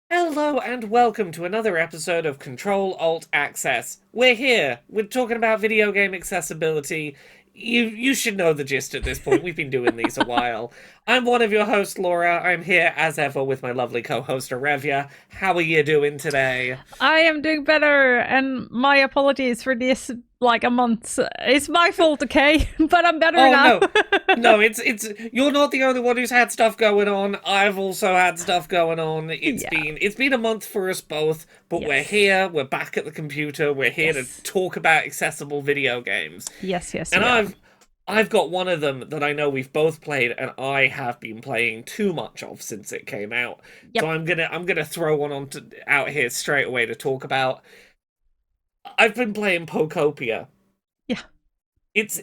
Hello and welcome to another episode of Control Alt Access. We're here. We're talking about video game accessibility. You should know the gist at this point. We've been doing these a while. I'm one of your hosts, Laura. I'm here as ever with my lovely co-host Arevia. How are you doing today? I am doing better, and my apologies for this. Like a month, it's my fault, okay? But I'm better Oh now. no. No, it's you're not the only one who's had stuff going on. I've also had stuff going on. It's Yeah. been it's been a month for us both, but we're Yes. here, we're back at the computer, we're here to Yes. talk about accessible video games. Yes. Yes. And We are. I've got one of them that I know we've both played and I have been playing too much of since it came out. So Yep. I'm gonna throw one out here straight away to talk about. I've been playing Pokopia. Yeah. It's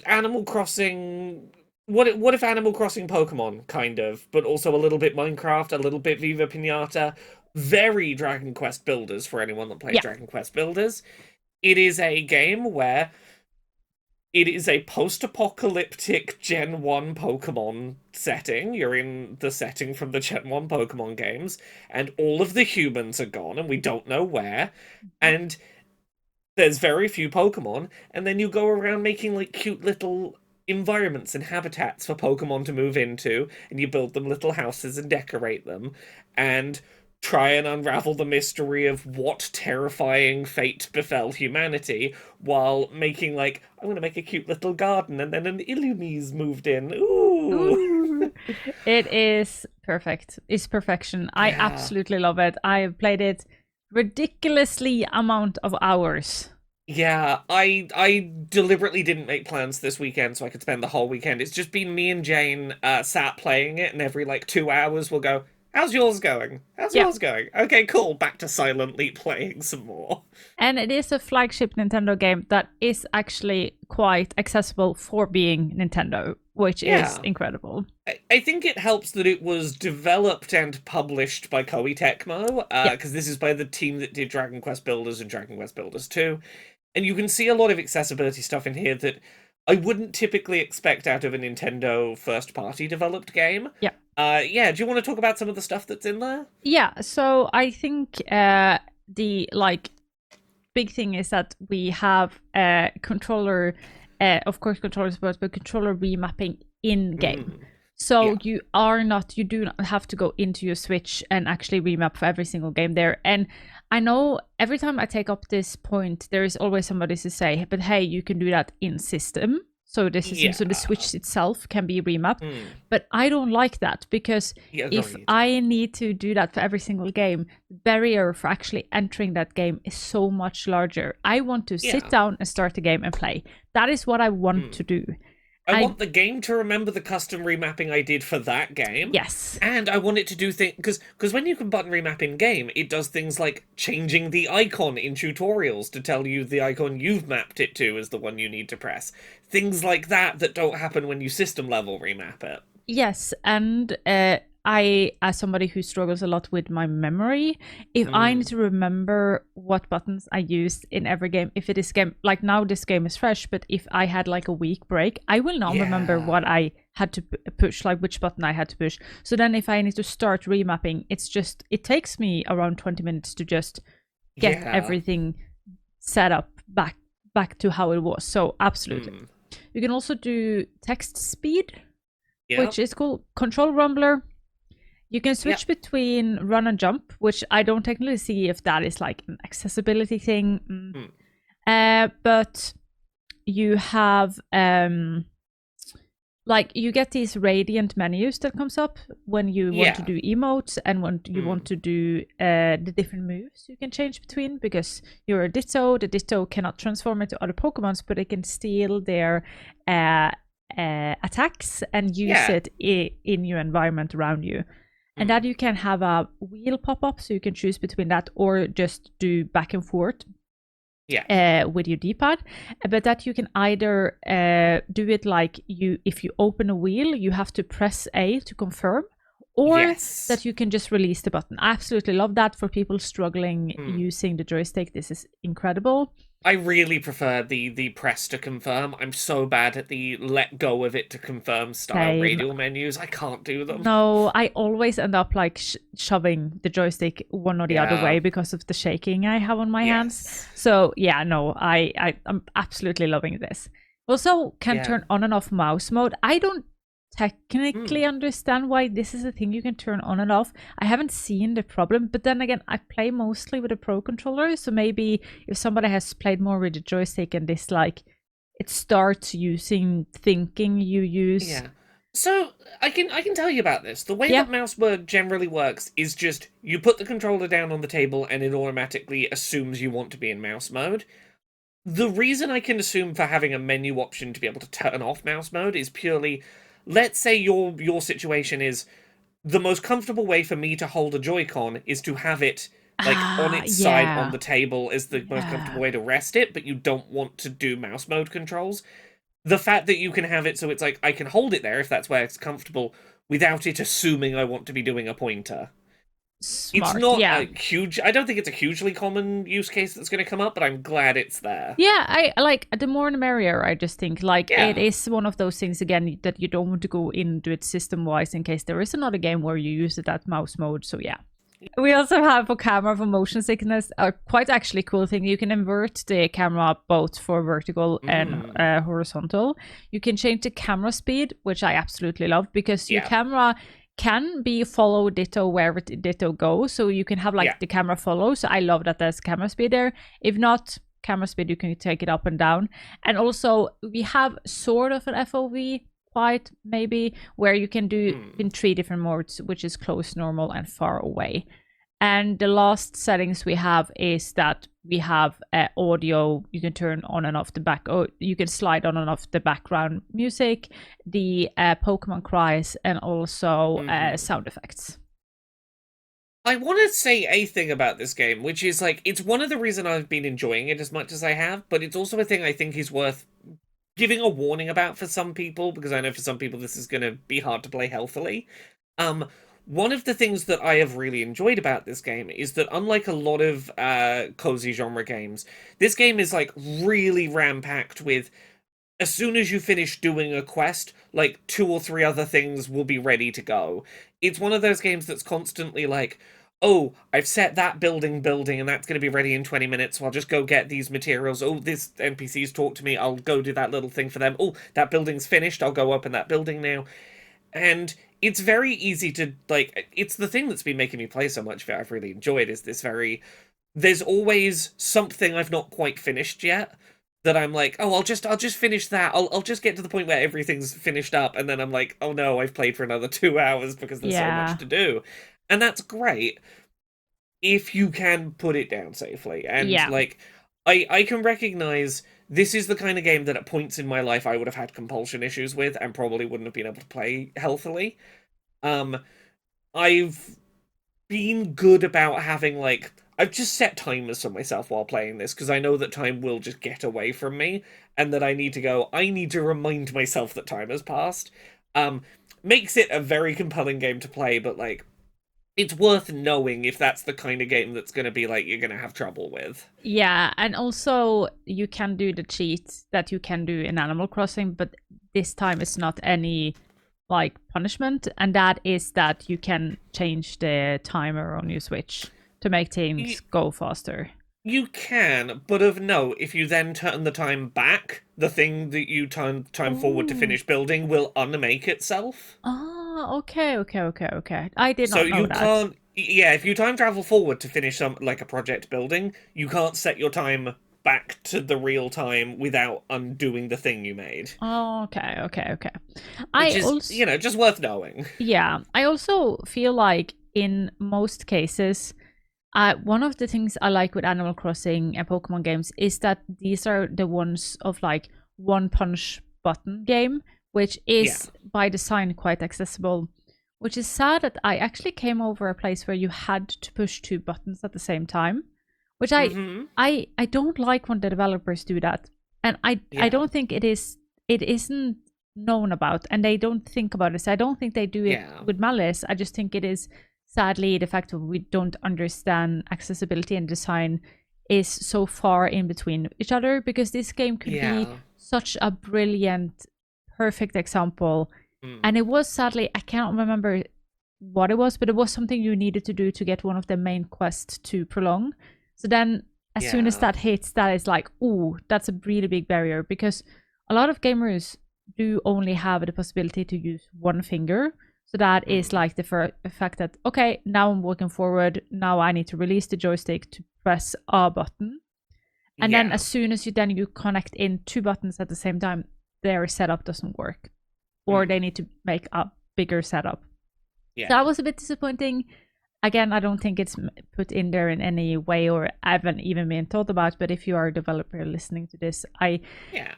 Animal Crossing. What if Animal Crossing Pokemon, kind of, but also a little bit Minecraft, a little bit Viva Pinata, very Dragon Quest Builders for anyone that plays Yeah. Dragon Quest Builders. It is a game where it is a post-apocalyptic Gen 1 Pokemon setting. You're in the setting from the Gen 1 Pokemon games, and all of the humans are gone, and we don't know where. And there's very few Pokemon, and then you go around making like cute little environments and habitats for Pokemon to move into, and you build them little houses and decorate them, and try and unravel the mystery of what terrifying fate befell humanity while making like, I'm gonna make a cute little garden, and then an Illumise moved in. Ooh. Ooh. It is perfect. It's perfection. I Yeah. absolutely love it. I have played it ridiculously amount of hours. Yeah, I deliberately didn't make plans this weekend so I could spend the whole weekend. It's just been me and Jane sat playing it, and every like 2 hours we'll go, how's yours going? How's Yeah. yours going? Okay, cool. Back to silently playing some more. And it is a flagship Nintendo game that is actually quite accessible for being Nintendo, which is Yeah. incredible. I think it helps that it was developed and published by Koei Tecmo, Yeah. because this is by the team that did Dragon Quest Builders and Dragon Quest Builders 2. And you can see a lot of accessibility stuff in here that I wouldn't typically expect out of a Nintendo first-party developed game. Yeah. Yeah, do you want to talk about some of the stuff that's in there? Yeah, so I think the like big thing is that we have controller, of course, controller support, but controller remapping in game. So Yeah. you do not have to go into your Switch and actually remap for every single game there. And I know every time I take up this point, there is always somebody to say, but hey, you can do that in system. So the system, so the Yeah. Switch itself can be remapped. Mm. But I don't like that because Yeah, if agreed. I need to do that for every single game, the barrier for actually entering that game is so much larger. I want to sit Yeah. down and start the game and play. That is what I want to do. I want the game to remember the custom remapping I did for that game. Yes. And I want it to do things, because when you can button remap in game, it does things like changing the icon in tutorials to tell you the icon you've mapped it to is the one you need to press. Things like that that don't happen when you system level remap it. Yes, and I, as somebody who struggles a lot with my memory, if I need to remember what buttons I used in every game, if it is game, like now this game is fresh, but if I had like a week break, I will not remember Yeah. what I had to push, like which button I had to push. So then if I need to start remapping, it takes me around 20 minutes to just get Yeah. everything set up back to how it was. So absolutely. You can also do text speed, Yeah. which is cool. Control rumbler. You can switch between run and jump, which I don't technically see if that is like an accessibility thing. But you have like you get these radiant menus that comes up when you want to do emotes and when you want to do the different moves you can change between, because you're a Ditto. The Ditto cannot transform into other Pokemons, but it can steal their attacks and use it in your environment around you. And that you can have a wheel pop up, so you can choose between that or just do back and forth with your D-pad. But that you can either do it like if you open a wheel, you have to press A to confirm, or Yes. that you can just release the button. I absolutely love that. For people struggling Mm. using the joystick, this is incredible. I really prefer the press to confirm. I'm so bad at the let go of it to confirm style Same. radial menus. I can't do them. No, I always end up like shoving the joystick one or the other Yeah. way because of the shaking I have on my hands. Yes. So yeah, no, I'm absolutely loving this. Also, can Yeah. turn on and off mouse mode. I don't technically Mm. understand why this is a thing you can turn on and off. I haven't seen the problem, but then again, I play mostly with a pro controller, so maybe if somebody has played more with the joystick and this like it starts using thinking you use. Yeah. So I can tell you about this. The way Yeah. that mouse mode generally works is just you put the controller down on the table and it automatically assumes you want to be in mouse mode. The reason I can assume for having a menu option to be able to turn off mouse mode is purely, let's say your situation is the most comfortable way for me to hold a Joy-Con is to have it like on its side on Yeah. the table is the most comfortable Yeah. way to rest it, but you don't want to do mouse mode controls. The fact that you can have it so it's like I can hold it there if that's where it's comfortable without it assuming I want to be doing a pointer. It's Smart. not Yeah. a huge, I don't think it's a hugely common use case that's going to come up, but I'm glad it's there. Yeah, I like the more the merrier. I just think like it Yeah. is one of those things again that you don't want to go into it system wise in case there is another game where you use it at mouse mode. So yeah. We also have for camera for motion sickness a quite actually cool thing. You can invert the camera both for vertical and horizontal. You can change the camera speed, which I absolutely love because your Yeah. camera can be follow ditto wherever ditto goes. So you can have like Yeah. the camera follow. So I love that there's camera speed there. If not camera speed, you can take it up and down. And also we have sort of an FOV quite maybe where you can do in 3 different modes, which is close, normal, and far away. And the last settings we have is that we have audio. You can turn on and off the back. Oh, you can slide on and off the background music, the Pokemon cries, and also sound effects. I want to say a thing about this game, which is like, it's one of the reasons I've been enjoying it as much as I have, but it's also a thing I think is worth giving a warning about for some people, because I know for some people this is going to be hard to play healthily. One of the things that I have really enjoyed about this game is that unlike a lot of cozy genre games, this game is like really ram-packed with, as soon as you finish doing a quest, like 2 or 3 other things will be ready to go. It's one of those games that's constantly like, oh, I've set that building and that's going to be ready in 20 minutes, so I'll just go get these materials. Oh, this NPC's talked to me, I'll go do that little thing for them. Oh, that building's finished, I'll go open that building now. And it's very easy to, like, it's the thing that's been making me play so much that I've really enjoyed is this very, there's always something I've not quite finished yet that I'm like, oh, I'll just finish that. I'll just get to the point where everything's finished up, and then I'm like, oh no, I've played for another 2 hours because there's so much to do. And that's great if you can put it down safely. And like, I can recognize this is the kind of game that at points in my life I would have had compulsion issues with and probably wouldn't have been able to play healthily. I've been good about having, like, I've just set timers for myself while playing this, because I know that time will just get away from me, and that I need to remind myself that time has passed. Makes it a very compelling game to play, but, like, it's worth knowing if that's the kind of game that's going to be, like, you're going to have trouble with. Yeah, and also you can do the cheat that you can do in Animal Crossing, but this time it's not any like punishment, and that is that you can change the timer on your Switch to make things go faster. You can, but of note, if you then turn the time back, the thing that you time forward to finish building will unmake itself. Oh, okay. I did not know that. So you can't, yeah, if you time travel forward to finish like a project building, you can't set your time back to the real time without undoing the thing you made. Oh, okay. Which is, also, just worth knowing. Yeah, I also feel like in most cases, one of the things I like with Animal Crossing and Pokemon games is that these are the ones of like one punch button game, which is by design quite accessible. Which is sad that I actually came over a place where you had to push 2 buttons at the same time, which I don't like when the developers do that, and I don't think it isn't known about and they don't think about it. So I don't think they do it with malice. I just think it is sadly the fact that we don't understand accessibility and design is so far in between each other, because this game could be such a brilliant, perfect example. And it was, sadly, I can't remember what it was, but it was something you needed to do to get one of the main quests to prolong. So then as soon as that hits, that is like, ooh, that's a really big barrier, because a lot of gamers do only have the possibility to use one finger. So that is like the fact that, okay, now I'm walking forward, now I need to release the joystick to press a button. And then as soon as you connect in two buttons at the same time, their setup doesn't work. Or they need to make a bigger setup. So that was a bit disappointing. Again, I don't think it's put in there in any way or haven't even been thought about. But if you are a developer listening to this,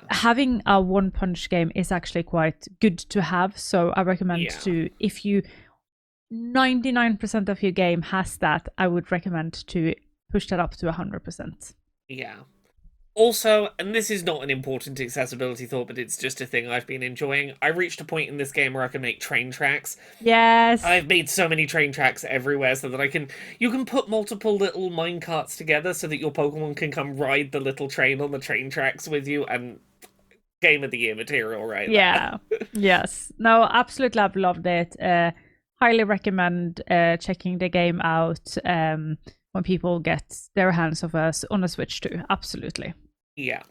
having a one-punch game is actually quite good to have. So I recommend to, if you 99% of your game has that, I would recommend to push that up to 100%. Yeah. Also, and this is not an important accessibility thought, but it's just a thing I've been enjoying. I reached a point in this game where I can make train tracks. Yes. I've made so many train tracks everywhere so that you can put multiple little minecarts together so that your Pokemon can come ride the little train on the train tracks with you, and Game of the Year material right there. Yes. No, absolutely, I've loved it. Highly recommend checking the game out when people get their hands on a Switch too. Absolutely. Yeah.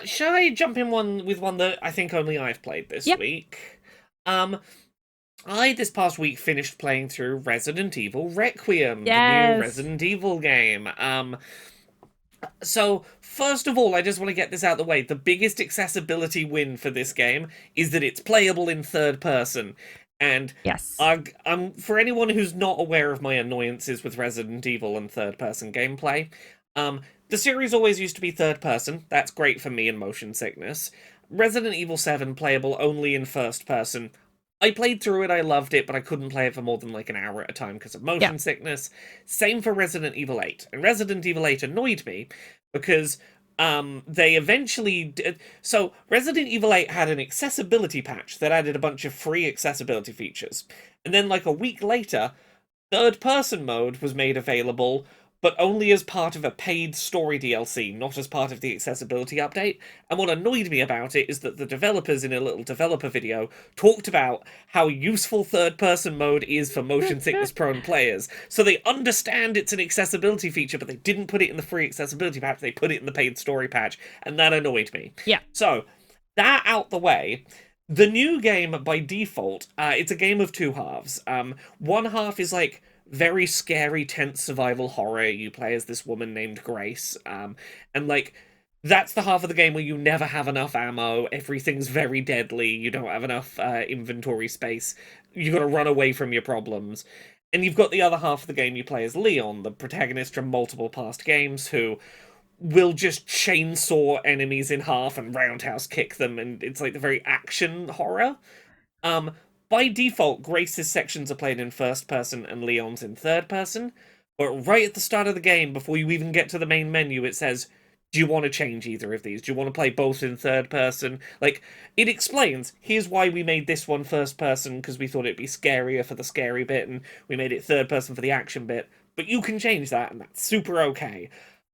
Shall I jump in with one that I think only I've played this week? I, this past week, finished playing through Resident Evil Requiem, the new Resident Evil game. So, first of all, I just want to get this out of the way. The biggest accessibility win for this game is that it's playable in third person. And for anyone who's not aware of my annoyances with Resident Evil and third-person gameplay, the series always used to be third-person. That's great for me in motion sickness. Resident Evil 7 playable only in first-person. I played through it, I loved it, but I couldn't play it for more than like an hour at a time because of motion sickness. Same for Resident Evil 8. And Resident Evil 8 annoyed me because they eventually did. So Resident Evil 8 had an accessibility patch that added a bunch of free accessibility features. And then like a week later, third person mode was made available, but only as part of a paid story DLC, not as part of the accessibility update. And what annoyed me about it is that the developers in a little developer video talked about how useful third-person mode is for motion sickness-prone players. So they understand it's an accessibility feature, but they didn't put it in the free accessibility patch, they put it in the paid story patch, and that annoyed me. Yeah. So, that out the way, the new game, by default, it's a game of two halves. One half is like very scary, tense survival horror. You play as this woman named Grace, and like that's the half of the game where you never have enough ammo, everything's very deadly, you don't have enough inventory space, you gotta run away from your problems. And you've got the other half of the game you play as Leon, the protagonist from multiple past games, who will just chainsaw enemies in half and roundhouse kick them, and it's like the very action horror. By default, Grace's sections are played in first person and Leon's in third person, but right at the start of the game, before you even get to the main menu, it says, do you want to change either of these? Do you want to play both in third person? Like, it explains, here's why we made this one first person, because we thought it'd be scarier for the scary bit, and we made it third person for the action bit, but you can change that, and that's super okay.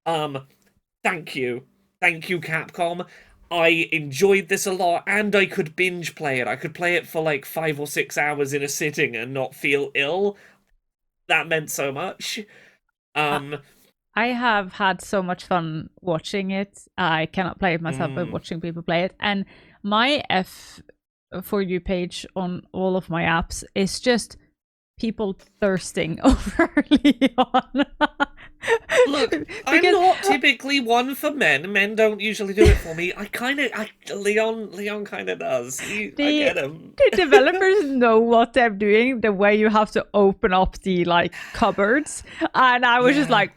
Thank you. Thank you, Capcom. I enjoyed this a lot, and I could binge play it. I could play it for like 5 or 6 hours in a sitting and not feel ill. That meant so much. I have had so much fun watching it. I cannot play it myself, but watching people play it. And my For You page on all of my apps is just people thirsting over Leon. Look, I'm not typically one for men. Men don't usually do it for me. Leon kind of does. I get him. The developers know what they're doing, the way you have to open up the like cupboards. And I was just like,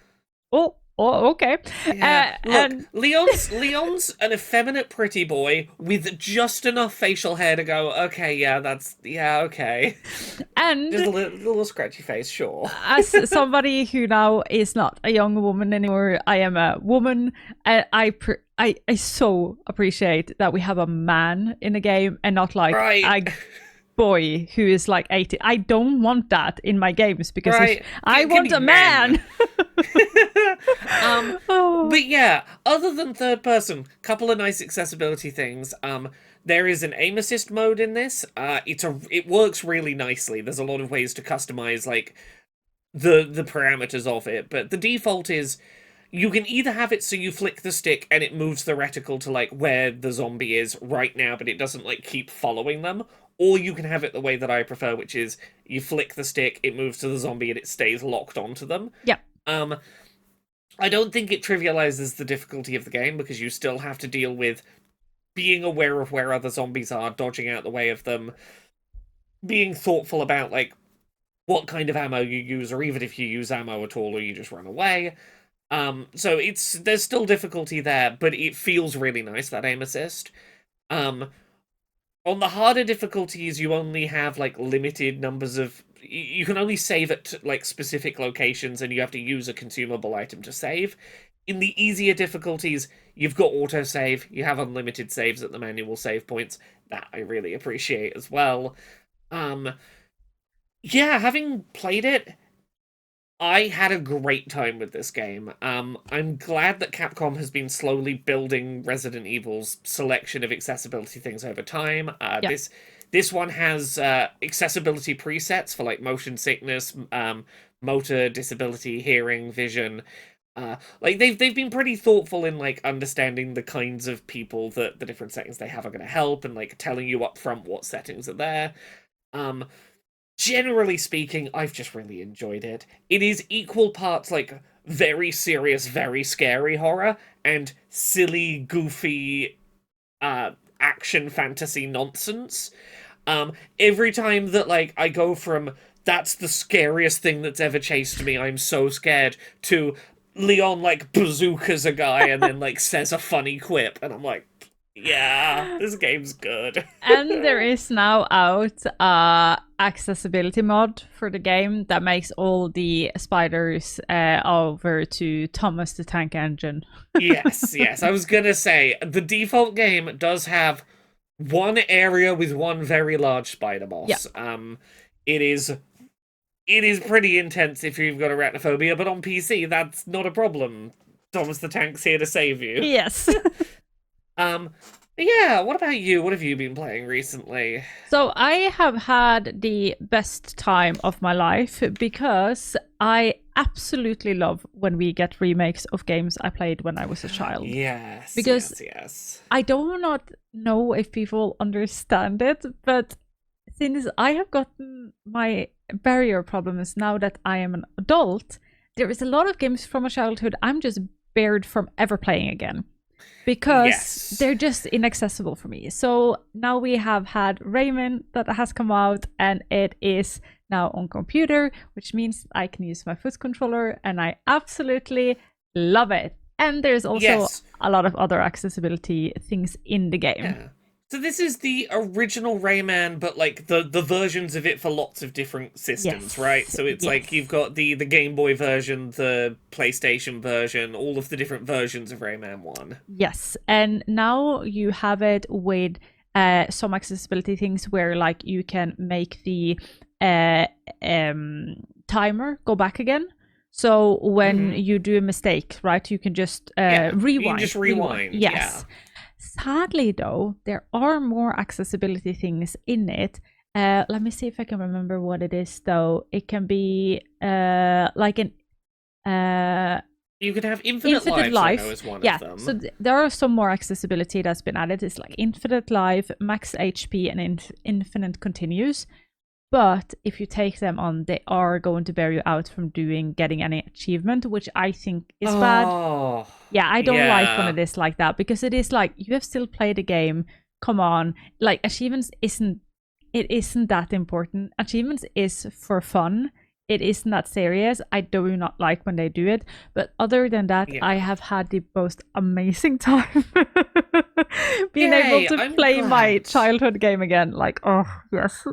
oh, Oh, okay. Yeah. Look, And Leon's an effeminate pretty boy with just enough facial hair to go, okay, okay. Just and a little scratchy face, sure. as somebody who now is not a young woman anymore, I am a woman. And I so appreciate that we have a man in the game and not like Right. a boy who is like 18. I don't want that in my games because Right. I Give want me a man. Oh. But yeah, other than third person, couple of nice accessibility things. There is an aim assist mode in this. It works really nicely. There's a lot of ways to customize like the parameters of it, but the default is you can either have it so you flick the stick and it moves the reticle to like where the zombie is right now, but it doesn't like keep following them, or you can have it the way that I prefer, which is you flick the stick, it moves to the zombie, and it stays locked onto them. Yeah. I don't think it trivializes the difficulty of the game because you still have to deal with being aware of where other zombies are, dodging out the way of them, being thoughtful about like what kind of ammo you use, or even if you use ammo at all or you just run away. So there's still difficulty there, but it feels really nice, that aim assist. On the harder difficulties, you only have like limited numbers of. You can only save at like specific locations, and you have to use a consumable item to save. In the easier difficulties, you've got autosave. You have unlimited saves at the manual save points. That I really appreciate as well. Yeah, having played it, I had a great time with this game. I'm glad that Capcom has been slowly building Resident Evil's selection of accessibility things over time. Yeah. This one has accessibility presets for like motion sickness, motor disability, hearing, vision. Like they've been pretty thoughtful in like understanding the kinds of people that the different settings they have are going to help, and like telling you up front what settings are there. Generally speaking, I've just really enjoyed it. It is equal parts like very serious, very scary horror and silly, goofy action fantasy nonsense. Every time that like I go from that's the scariest thing that's ever chased me, I'm so scared, to Leon like bazookas a guy and then like says a funny quip, and I'm like, yeah, this game's good. And there is now out accessibility mod for the game that makes all the spiders over to Thomas the Tank Engine. Yes. I was gonna say, the default game does have one area with one very large spider boss. Yeah. It is pretty intense if you've got arachnophobia, but on PC, that's not a problem. Thomas the Tank's here to save you. Yes. Yeah, what about you? What have you been playing recently? So I have had the best time of my life because I absolutely love when we get remakes of games I played when I was a child. Yes. Because yes. I do not know if people understand it, but since I have gotten my barrier problems now that I am an adult, there is a lot of games from my childhood I'm just barred from ever playing again. Because they're just inaccessible for me. So now we have had Rayman that has come out, and it is now on computer, which means I can use my foot controller, and I absolutely love it. And there's also a lot of other accessibility things in the game. Yeah. So this is the original Rayman, but like the versions of it for lots of different systems, right? So it's like you've got the Game Boy version, the PlayStation version, all of the different versions of Rayman 1. Yes, and now you have it with some accessibility things where like you can make the timer go back again. So when you do a mistake, right, you can just rewind. You can just rewind. Yes. Yeah. Sadly, though, there are more accessibility things in it. Let me see if I can remember what it is, though. It can be like an... you can have infinite life. I know is one of them. So there are some more accessibility that's been added. It's like infinite life, max HP, and infinite continues. But if you take them on, they are going to bear you out from getting any achievement, which I think is bad. Yeah, I don't like when it is like that, because it is like, you have still played the game. Come on. Like, achievements isn't that important. Achievements is for fun. it isn't that serious. I do not like when they do it. But other than that, Yeah. I have had the most amazing time being Yay, able to I'm play my glad. childhood game again. Like, oh, yes.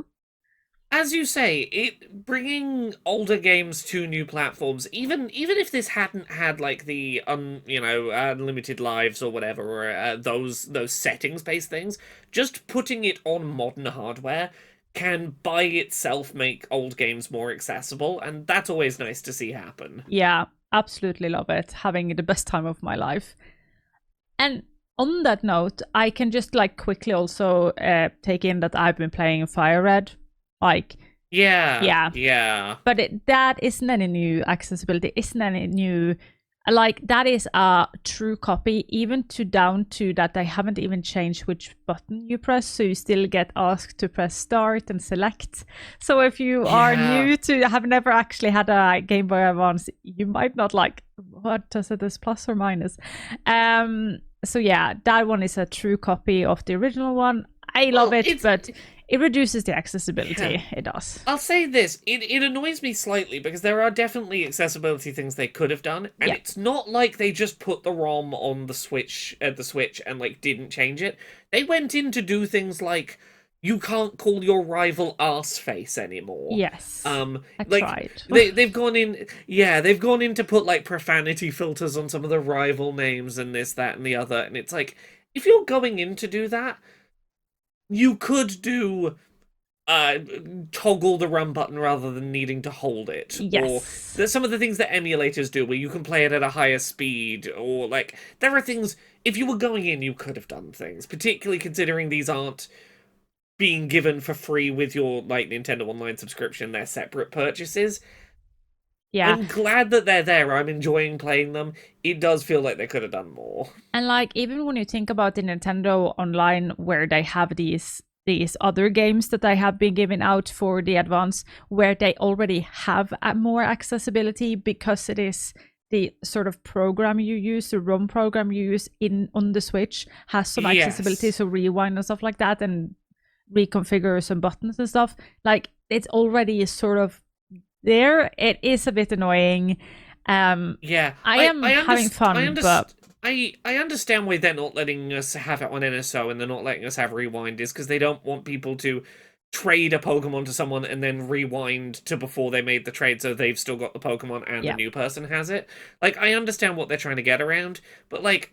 As you say, it bringing older games to new platforms, even if this hadn't had like the unlimited lives or whatever, or those settings based things, just putting it on modern hardware can by itself make old games more accessible, and that's always nice to see happen. Yeah, absolutely love it. Having the best time of my life. And on that note, I can just like quickly also take in that I've been playing FireRed. Like, yeah, Yeah. but that isn't any new accessibility, isn't any new. Like, that is a true copy, even to down to that they haven't even changed which button you press, so you still get asked to press start and select. So if you are new to, have never actually had a Game Boy Advance, you might not like, what does it, is plus or minus? So yeah, that one is a true copy of the original one. I love it, but it reduces the accessibility. Yeah. It does. I'll say this, it annoys me slightly because there are definitely accessibility things they could have done, and it's not like they just put the ROM on the Switch and like didn't change it. They went in to do things like you can't call your rival arseface anymore. Yes. I like tried. they've gone in they've gone in to put like profanity filters on some of the rival names and this, that, and the other, and it's like, if you're going in to do that, you could do toggle the run button rather than needing to hold it. Yes. Or there's some of the things that emulators do where you can play it at a higher speed, or like there are things, if you were going in, you could have done things, particularly considering these aren't being given for free with your like Nintendo Online subscription. They're separate purchases. Yeah. I'm glad that they're there. I'm enjoying playing them. It does feel like they could have done more. And like, even when you think about the Nintendo Online, where they have these other games that they have been giving out for the Advance, where they already have more accessibility because it is the sort of program you use, the ROM program you use on the Switch has some accessibility, so rewind and stuff like that, and reconfigure some buttons and stuff. Like, it's already sort of there. It is a bit annoying. I am having fun, but I understand why they're not letting us have it on NSO and they're not letting us have rewind, is because they don't want people to trade a Pokemon to someone and then rewind to before they made the trade, so they've still got the Pokemon and the new person has it. Like, I understand what they're trying to get around, but like,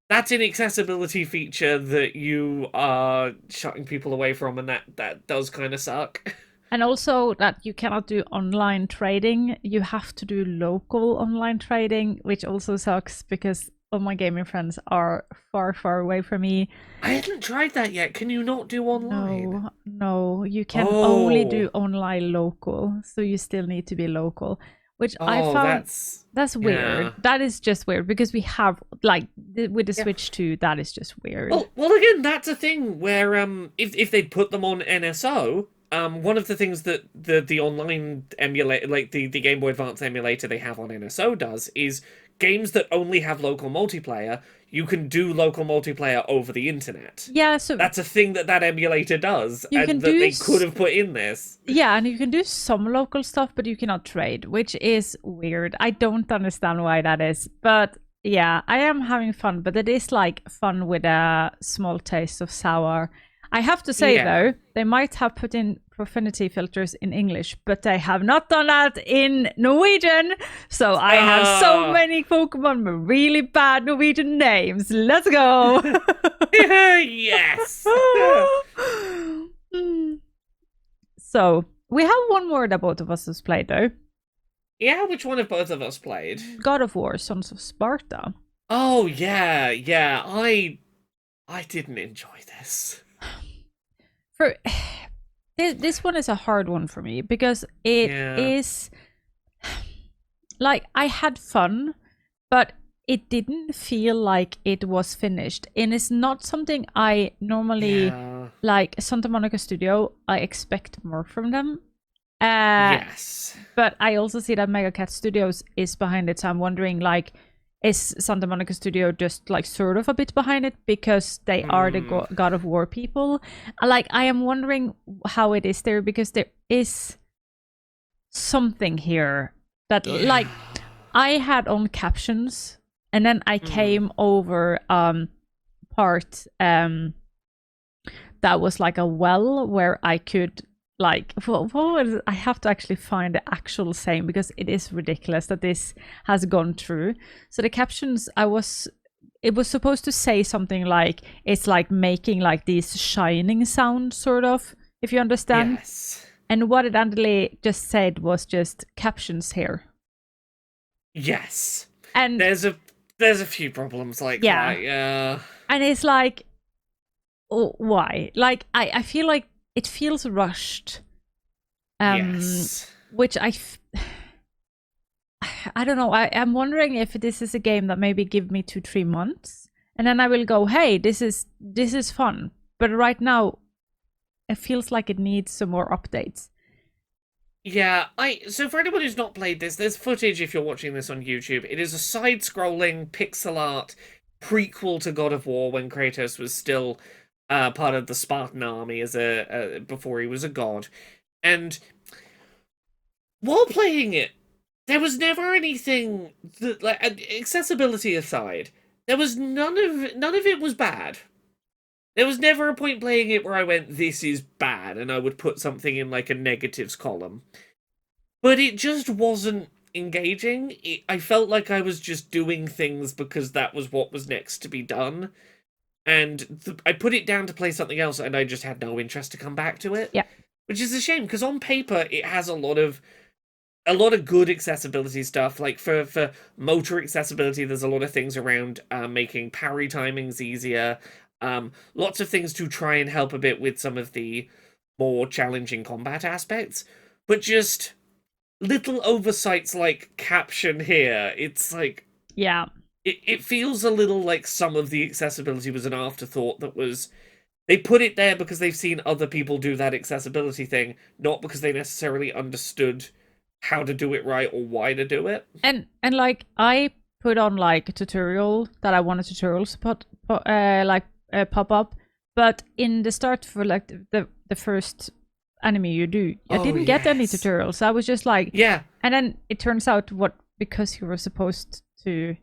that's an accessibility feature that you are shutting people away from, and that does kind of suck. And also that you cannot do online trading. You have to do local online trading, which also sucks because all my gaming friends are far, far away from me. I haven't tried that yet. Can you not do online? No, you can only do online local. So you still need to be local, which I found that's weird. That is just weird because we have, like, with the Switch 2, that is just weird. Well, again, that's a thing where if they'd put them on NSO, one of the things that the online emulator, like the Game Boy Advance emulator they have on NSO does, is games that only have local multiplayer, you can do local multiplayer over the internet. Yeah, so that's a thing that emulator does, and that they could have put in this. Yeah, and you can do some local stuff, but you cannot trade, which is weird. I don't understand why that is, but yeah, I am having fun, but it is like fun with a small taste of sour. I have to say, though, they might have put in profanity filters in English, but they have not done that in Norwegian. So I have so many Pokemon with really bad Norwegian names. Let's go! Yes! So, we have one more that both of us has played, though. Yeah, which one have both of us played? God of War, Sons of Sparta. Oh, yeah. I didn't enjoy this. This one is a hard one for me because it is like, I had fun, but it didn't feel like it was finished, and it's not something I normally like. Santa Monica Studio, I expect more from them. Yes, but I also see that Mega Cat Studios is behind it, so I'm wondering, like, is Santa Monica Studio just like sort of a bit behind it because they are the God of War people? Like, I am wondering how it is there, because there is something here that Yeah. like I had on captions, and then I came over part that was like a well where I could like what was it? I have to actually find the actual saying because it is ridiculous that this has gone through. So the captions it was supposed to say something like it's like making like these shining sounds sort of, if you understand. Yes. And what it actually just said was just captions here. Yes. And There's a few problems like yeah. that, yeah. And it's like, oh, why? Like I feel like it feels rushed. Yes. Which I don't know. I'm wondering if this is a game that maybe give me 2-3 months, and then I will go, hey, this is fun. But right now, it feels like it needs some more updates. Yeah, so for anyone who's not played this, there's footage if you're watching this on YouTube. It is a side-scrolling pixel art prequel to God of War when Kratos was still part of the Spartan army as before he was a god. And while playing it, there was never anything that, like, accessibility aside, there was none of it was bad. There was never a point playing it where I went, this is bad, and I would put something in like a negatives column. But it just wasn't engaging. I felt like I was just doing things because that was what was next to be done. And I put it down to play something else, and I just had no interest to come back to it. Yeah. Which is a shame, because on paper, it has a lot of good accessibility stuff. Like for motor accessibility, there's a lot of things around making parry timings easier. Lots of things to try and help a bit with some of the more challenging combat aspects. But just little oversights like caption here. It's like, yeah, it feels a little like some of the accessibility was an afterthought that was, they put it there because they've seen other people do that accessibility thing, not because they necessarily understood how to do it right or why to do it. and like I put on like a tutorial that I want a tutorial spot pop up, but in the start for like the first anime you do, I didn't get any tutorials. I was just like, yeah. And then it turns out because you were supposed to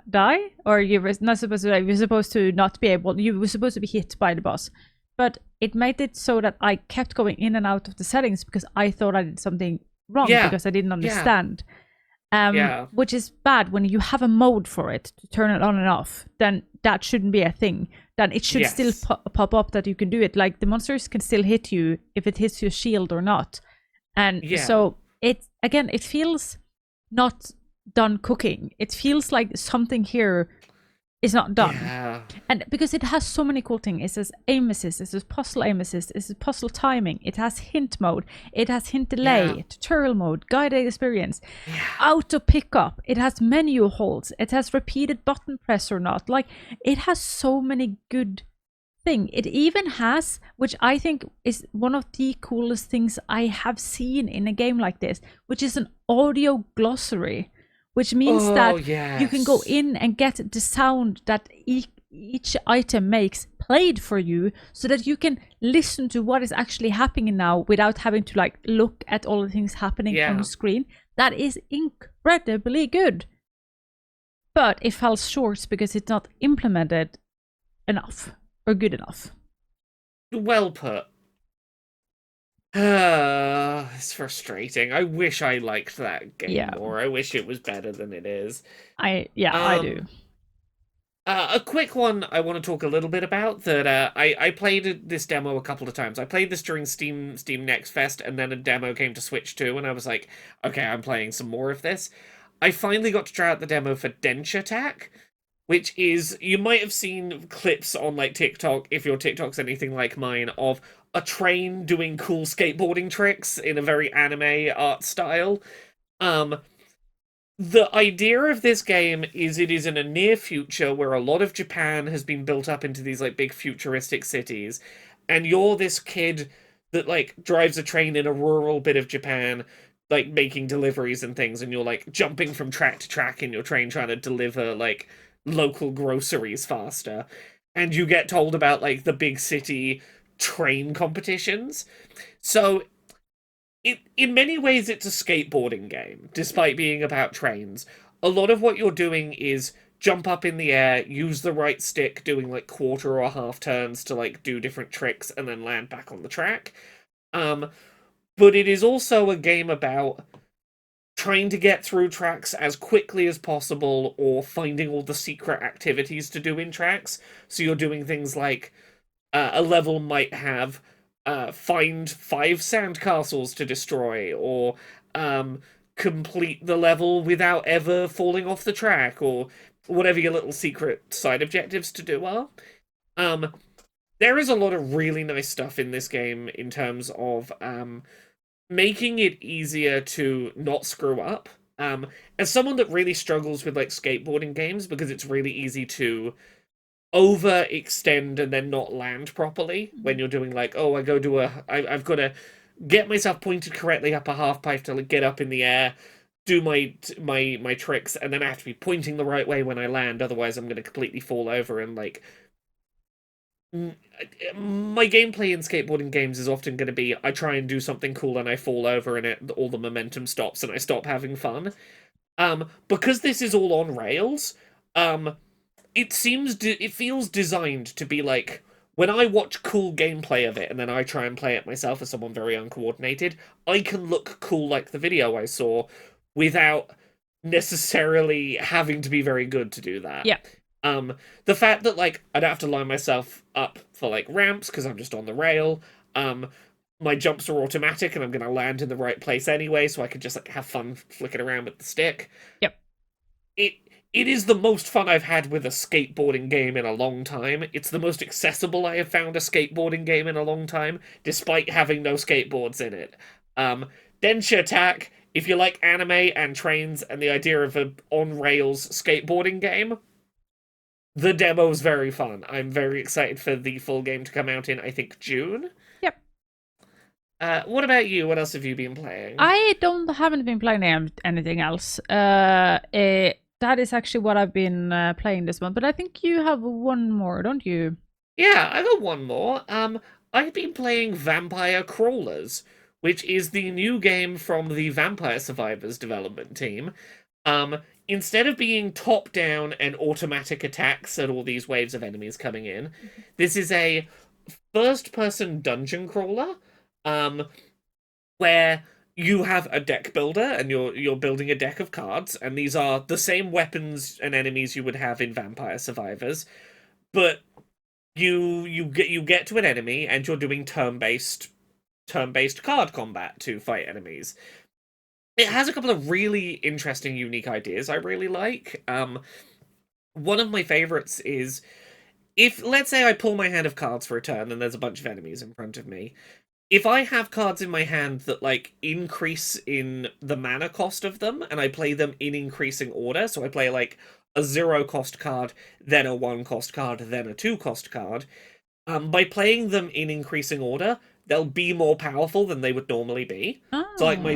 die, or you were not supposed to die, you were supposed to not be able, you were supposed to be hit by the boss. But it made it so that I kept going in and out of the settings because I thought I did something wrong because I didn't understand. Which is bad when you have a mode for it to turn it on and off. Then that shouldn't be a thing. Then it should still pop up that you can do it. Like the monsters can still hit you if it hits your shield or not. And so it feels not done cooking. It feels like something here is not done. Yeah. And because it has so many cool things. It says aim assist, it says puzzle aim assist, it says puzzle timing, it has hint mode, it has hint delay, tutorial mode, guided experience, auto pickup, it has menu holds, it has repeated button press or not. Like, it has so many good things. It even has, which I think is one of the coolest things I have seen in a game like this, which is an audio glossary. Which means that you can go in and get the sound that each item makes played for you, so that you can listen to what is actually happening now without having to like look at all the things happening on the screen. That is incredibly good. But it falls short because it's not implemented enough or good enough. Well put. It's frustrating. I wish I liked that game more. I wish it was better than it is. I do. A quick one I want to talk a little bit about that I played this demo a couple of times. I played this during Steam Next Fest, and then a demo came to Switch too, and I was like, okay, I'm playing some more of this. I finally got to try out the demo for Denshattack, which is, you might have seen clips on like TikTok, if your TikTok's anything like mine, of a train doing cool skateboarding tricks in a very anime art style. The idea of this game is it is in a near future where a lot of Japan has been built up into these like big futuristic cities, and you're this kid that like drives a train in a rural bit of Japan, like making deliveries and things, and you're like jumping from track to track in your train trying to deliver like local groceries faster, and you get told about like the big city train competitions. So in many ways it's a skateboarding game, despite being about trains. A lot of what you're doing is jump up in the air, use the right stick, doing like quarter or half turns to like do different tricks, and then land back on the track. Um, but it is also a game about trying to get through tracks as quickly as possible or finding all the secret activities to do in tracks. So you're doing things like a level might have find 5 sandcastles to destroy, or complete the level without ever falling off the track, or whatever your little secret side objectives to do are. Um, there is a lot of really nice stuff in this game in terms of making it easier to not screw up. As someone that really struggles with like skateboarding games, because it's really easy to overextend and then not land properly when you're doing like, oh, I've got to get myself pointed correctly up a half pipe to like get up in the air, do my tricks, and then I have to be pointing the right way when I land, otherwise I'm going to completely fall over. And like, my gameplay in skateboarding games is often going to be I try and do something cool and I fall over and all the momentum stops and I stop having fun. Because this is all on rails, it feels designed to be like, when I watch cool gameplay of it and then I try and play it myself as someone very uncoordinated, I can look cool like the video I saw without necessarily having to be very good to do that. Yeah. The fact that like I don't have to line myself up for like ramps because I'm just on the rail. My jumps are automatic and I'm gonna land in the right place anyway, so I can just like have fun flicking around with the stick. Yep. It is the most fun I've had with a skateboarding game in a long time. It's the most accessible I have found a skateboarding game in a long time, despite having no skateboards in it. Denshattack, if you like anime and trains and the idea of an on-rails skateboarding game, the demo's very fun. I'm very excited for the full game to come out in, I think, June. Yep. What about you? What else have you been playing? I haven't been playing anything else. That is actually what I've been playing this month. But I think you have one more, don't you? Yeah, I got one more. I've been playing Vampire Crawlers, which is the new game from the Vampire Survivors development team. Instead of being top-down and automatic attacks at all these waves of enemies coming in, this is a first-person dungeon crawler, where you have a deck builder and you're building a deck of cards, and these are the same weapons and enemies you would have in Vampire Survivors, but you get to an enemy and you're doing turn-based card combat to fight enemies. It has a couple of really interesting, unique ideas I really like. One of my favorites is, if, let's say I pull my hand of cards for a turn and there's a bunch of enemies in front of me, if I have cards in my hand that, like, increase in the mana cost of them, and I play them in increasing order, so I play, like, a 0-cost card, then a 1-cost card, then a 2-cost card, by playing them in increasing order, they'll be more powerful than they would normally be. Oh. So, like, my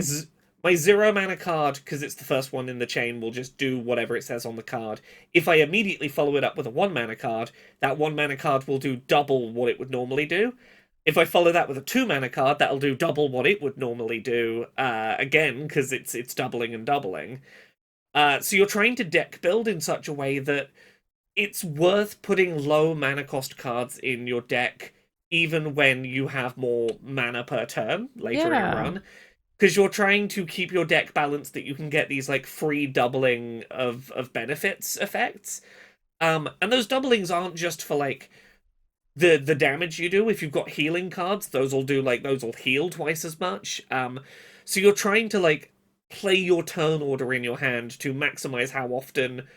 0-mana card, because it's the first one in the chain, will just do whatever it says on the card. If I immediately follow it up with a 1-mana card, that 1-mana card will do double what it would normally do. If I follow that with a 2-mana card, that'll do double what it would normally do, again, because it's doubling and doubling. So you're trying to deck build in such a way that it's worth putting low mana cost cards in your deck, even when you have more mana per turn later in a run. Because you're trying to keep your deck balanced that you can get these, like, free doubling of benefits effects. And those doublings aren't just for, like, the damage you do. If you've got healing cards, those will heal twice as much. So you're trying to, like, play your turn order in your hand to maximize how often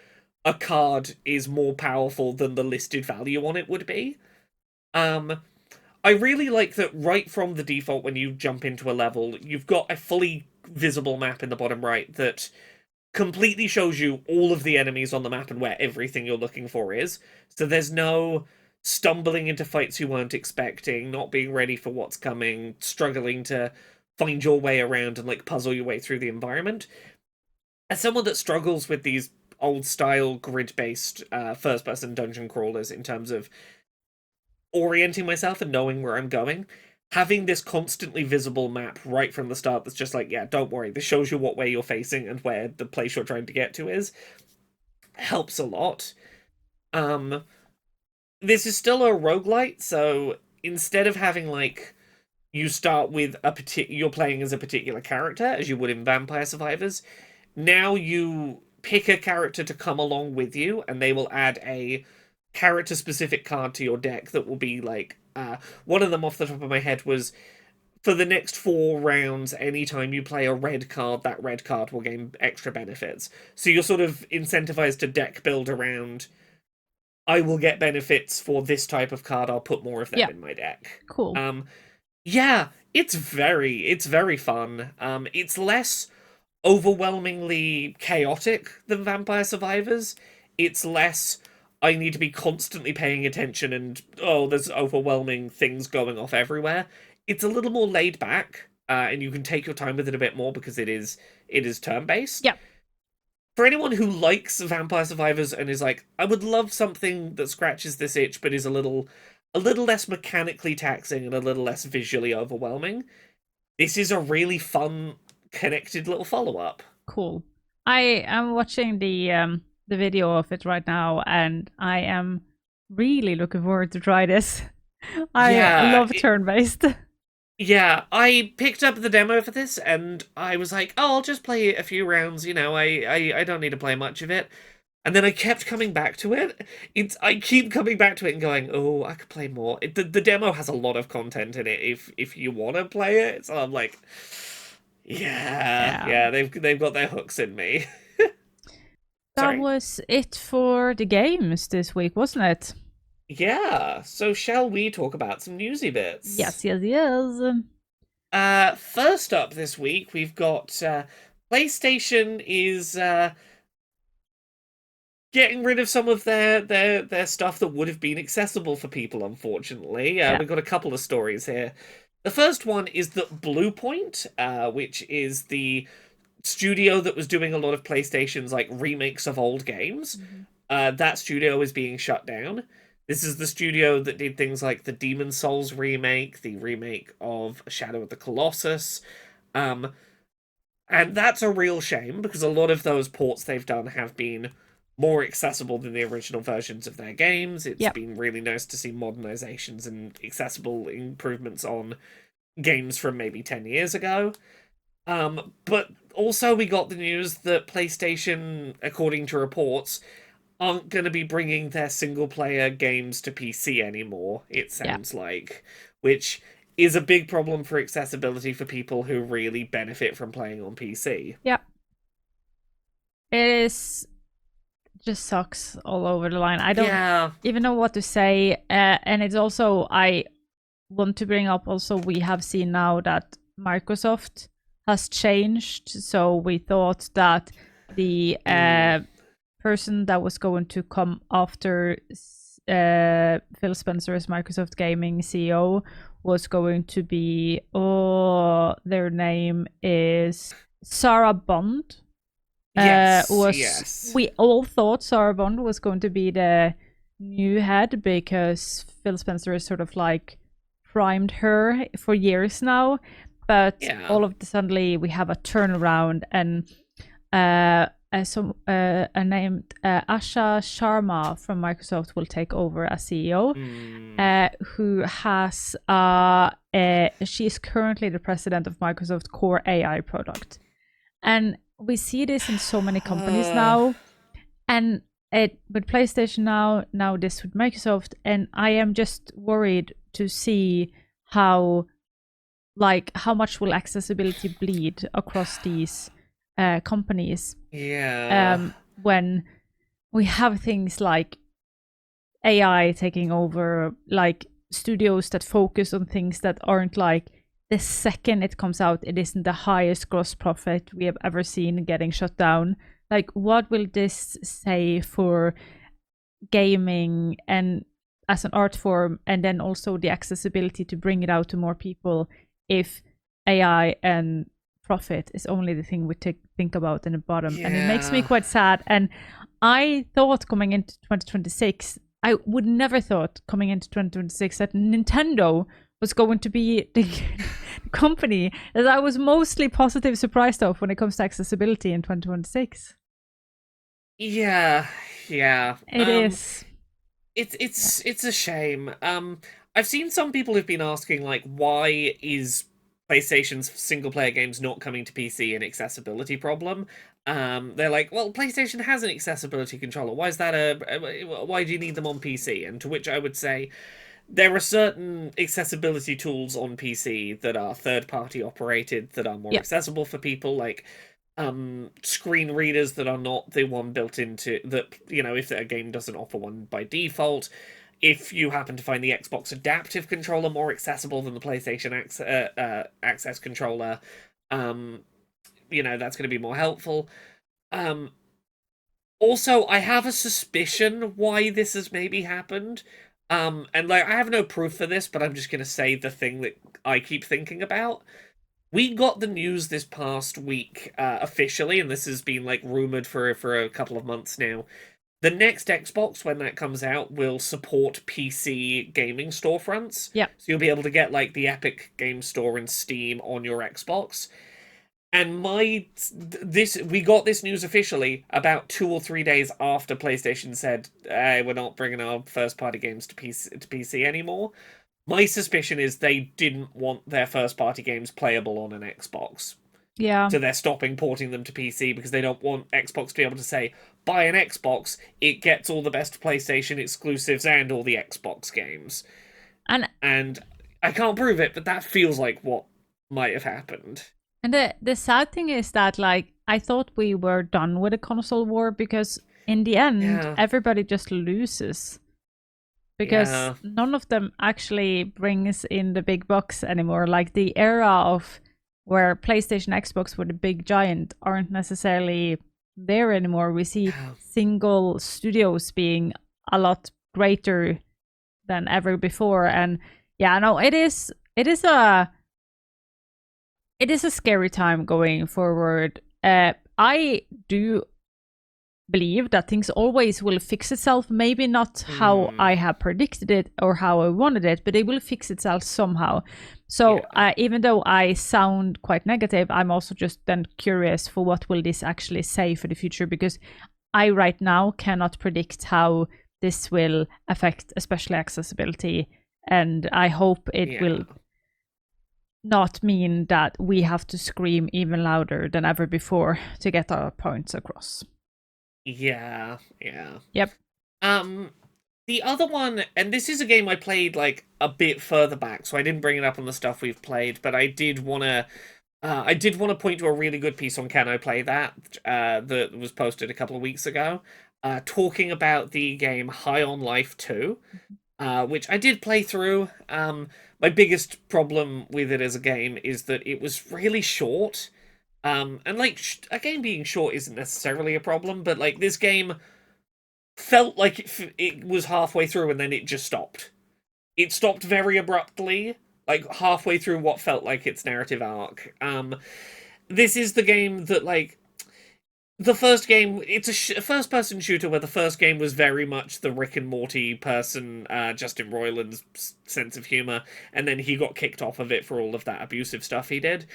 a card is more powerful than the listed value on it would be. I really like that right from the default when you jump into a level, you've got a fully visible map in the bottom right that completely shows you all of the enemies on the map and where everything you're looking for is. So there's no stumbling into fights you weren't expecting, not being ready for what's coming, struggling to find your way around and, like, puzzle your way through the environment. As someone that struggles with these old-style grid-based first-person dungeon crawlers in terms of orienting myself and knowing where I'm going, having this constantly visible map right from the start that's just like, yeah, don't worry, this shows you what way you're facing and where the place you're trying to get to is, helps a lot. This is still a roguelite, so instead of having like you start with you're playing as a particular character as you would in Vampire Survivors, now you pick a character to come along with you, and they will add a character specific card to your deck that will be like one of them off the top of my head was, for the next 4 rounds, anytime you play a red card, that red card will gain extra benefits. So you're sort of incentivized to deck build around, I will get benefits for this type of card, I'll put more of them in my deck. Cool. Yeah, it's very fun. It's less overwhelmingly chaotic than Vampire Survivors. It's less, I need to be constantly paying attention and, oh, there's overwhelming things going off everywhere. It's a little more laid back, and you can take your time with it a bit more because it is turn-based. Yeah. For anyone who likes Vampire Survivors and is like, I would love something that scratches this itch but is a little less mechanically taxing and a little less visually overwhelming, this is a really fun, connected little follow-up. Cool. I am watching the video of it right now, and I am really looking forward to try this. I love turn-based. Yeah, I picked up the demo for this, and I was like, oh, I'll just play a few rounds, I don't need to play much of it. And then I kept coming back to it. I keep coming back to it and going, oh, I could play more. The demo has a lot of content in it if you want to play it. So I'm like, yeah, they've got their hooks in me. That was it for the games this week, wasn't it? Yeah, so shall we talk about some newsy bits? Yes. First up this week, we've got PlayStation is getting rid of some of their stuff that would have been accessible for people, unfortunately. We've got a couple of stories here. The first one is that Bluepoint, which is the studio that was doing a lot of PlayStation's like remakes of old games, that studio is being shut down. This is the studio that did things like the Demon's Souls remake, the remake of Shadow of the Colossus. And that's a real shame, because a lot of those ports they've done have been more accessible than the original versions of their games. It's been really nice to see modernizations and accessible improvements on games from maybe 10 years ago. But also we got the news that PlayStation, according to reports, aren't going to be bringing their single-player games to PC anymore, it sounds like, which is a big problem for accessibility for people who really benefit from playing on PC. Yeah. It is just sucks all over the line. I don't even know what to say. And it's also, I want to bring up also, we have seen now that Microsoft has changed. So we thought that the person that was going to come after Phil Spencer as Microsoft Gaming CEO was going to be, their name is Sarah Bond. We all thought Sarah Bond was going to be the new head, because Phil Spencer has sort of like primed her for years now. But all of a sudden we have a turnaround, and named Asha Sharma from Microsoft will take over as CEO, who has she is currently the president of Microsoft Core AI product. And we see this in so many companies now, and with PlayStation now this with Microsoft, and I am just worried to see how much will accessibility bleed across these companies. When we have things like AI taking over, like studios that focus on things that aren't like, the second it comes out, it isn't the highest gross profit we have ever seen getting shut down. Like, what will this say for gaming and as an art form, and then also the accessibility to bring it out to more people, if AI and profit is only the thing we think about in the bottom? And it makes me quite sad. And I thought coming into 2026, I would never thought coming into 2026 that Nintendo was going to be the company that I was mostly positive surprised of when it comes to accessibility in 2026. Yeah, yeah. It is. It's a shame. I've seen some people who've been asking like, why is PlayStation's single player games not coming to PC an accessibility problem? They're like, well, PlayStation has an accessibility controller. Why is that why do you need them on PC? And to which I would say, there are certain accessibility tools on PC that are third-party operated that are more accessible for people, like screen readers that are not the one built into that, if a game doesn't offer one by default. If you happen to find the Xbox adaptive controller more accessible than the PlayStation access controller, that's going to be more helpful. Also, I have a suspicion why this has maybe happened. And like, I have no proof for this, but I'm just gonna say the thing that I keep thinking about. We got the news this past week, officially, and this has been like rumored for a couple of months now. The next Xbox, when that comes out, will support PC gaming storefronts. Yeah. So you'll be able to get like the Epic Game Store and Steam on your Xbox. And we got this news officially about 2 or 3 days after PlayStation said, hey, we're not bringing our first-party games to PC anymore. My suspicion is they didn't want their first-party games playable on an Xbox. Yeah. So they're stopping porting them to PC because they don't want Xbox to be able to say, buy an Xbox, it gets all the best PlayStation exclusives and all the Xbox games. And I can't prove it, but that feels like what might have happened. And the sad thing is that, like, I thought we were done with the console war because in the end, everybody just loses. Because none of them actually brings in the big bucks anymore. Like, the era of where PlayStation, Xbox were the big giant aren't necessarily there anymore. We see single studios being a lot greater than ever before. And yeah, no, it is a scary time going forward. I do believe that things always will fix itself. Maybe not how I have predicted it or how I wanted it, but it will fix itself somehow. So even though I sound quite negative, I'm also just then curious for what will this actually say for the future, because I right now cannot predict how this will affect especially accessibility, and I hope it will not mean that we have to scream even louder than ever before to get our points across. Yeah. Yep. The other one, and this is a game I played like a bit further back, so I didn't bring it up on the stuff we've played, but I did want to point to a really good piece on Can I Play That that was posted a couple of weeks ago, talking about the game High on Life 2, which I did play through. My biggest problem with it as a game is that it was really short. And like, a game being short isn't necessarily a problem, but like, this game felt like it was halfway through and then it just stopped. It stopped very abruptly, like halfway through what felt like its narrative arc. This is the game that, like, the first game, it's a first-person shooter where the first game was very much the Rick and Morty person, Justin Roiland's sense of humor, and then he got kicked off of it for all of that abusive stuff he did.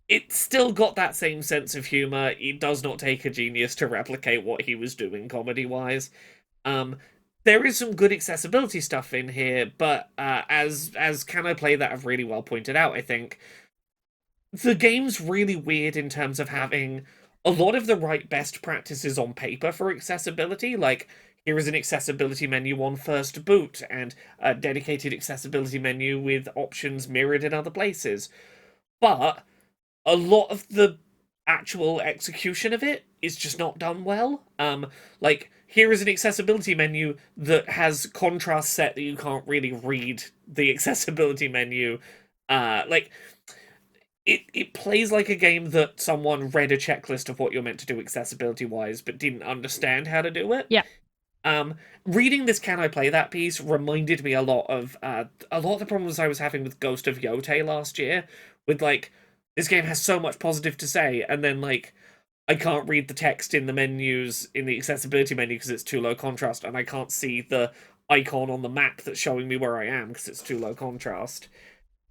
It still got that same sense of humor. It does not take a genius to replicate what he was doing comedy-wise. There is some good accessibility stuff in here, but as Can I Play That have really well pointed out, I think, the game's really weird in terms of having a lot of the right best practices on paper for accessibility, like, here is an accessibility menu on first boot, and a dedicated accessibility menu with options mirrored in other places. But a lot of the actual execution of it is just not done well. Like, here is an accessibility menu that has contrast set that you can't really read the accessibility menu. It plays like a game that someone read a checklist of what you're meant to do accessibility-wise, but didn't understand how to do it. Yeah. Reading this Can I Play That piece reminded me a lot of the problems I was having with Ghost of Yotei last year, with, like, this game has so much positive to say, and then, like, I can't read the text in the menus, in the accessibility menu, because it's too low contrast, and I can't see the icon on the map that's showing me where I am because it's too low contrast.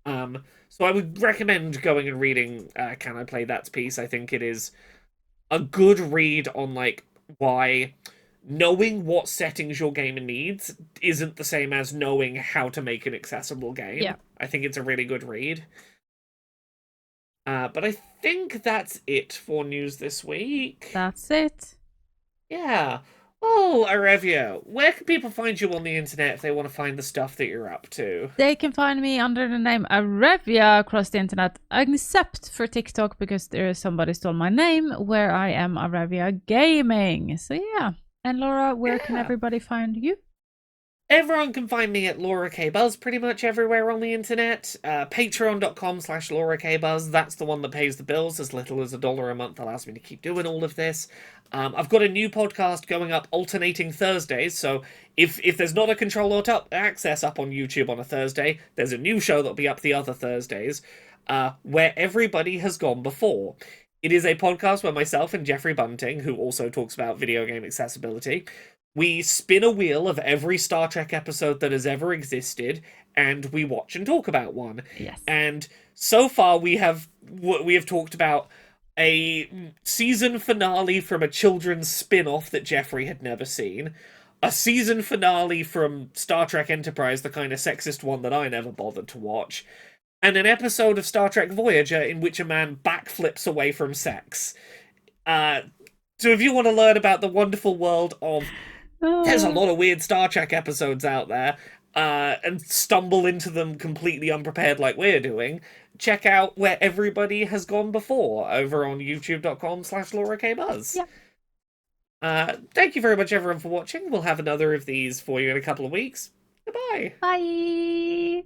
So I would recommend going and reading Can I Play That's piece. I think it is a good read on like why knowing what settings your game needs isn't the same as knowing how to make an accessible game. Yeah. I think it's a really good read. But I think that's it for news this week. That's it. Yeah. Oh, Arevia, where can people find you on the internet if they want to find the stuff that you're up to? They can find me under the name Arevia across the internet, except for TikTok because there is somebody stole my name, where I am Arevia Gaming. So yeah. And Laura, where can everybody find you? Everyone can find me at Laura K Buzz pretty much everywhere on the internet. Patreon.com/Laura K Buzz. That's the one that pays the bills. As little as $1 a month allows me to keep doing all of this. I've got a new podcast going up alternating Thursdays, so if there's not a Control Alt Access up on YouTube on a Thursday, there's a new show that'll be up the other Thursdays, where everybody has gone before. It is a podcast where myself and Jeffrey Bunting, who also talks about video game accessibility, we spin a wheel of every Star Trek episode that has ever existed, and we watch and talk about one. Yes. And so far we have talked about a season finale from a children's spin-off that Jeffrey had never seen, a season finale from Star Trek Enterprise, the kind of sexist one that I never bothered to watch, and an episode of Star Trek Voyager in which a man backflips away from sex. So if you want to learn about the wonderful world of there's a lot of weird Star Trek episodes out there, and stumble into them completely unprepared like we're doing, check out Where Everybody Has Gone Before over on youtube.com/Laura K Buzz. Yeah. Thank you very much, everyone, for watching. We'll have another of these for you in a couple of weeks. Goodbye. Bye.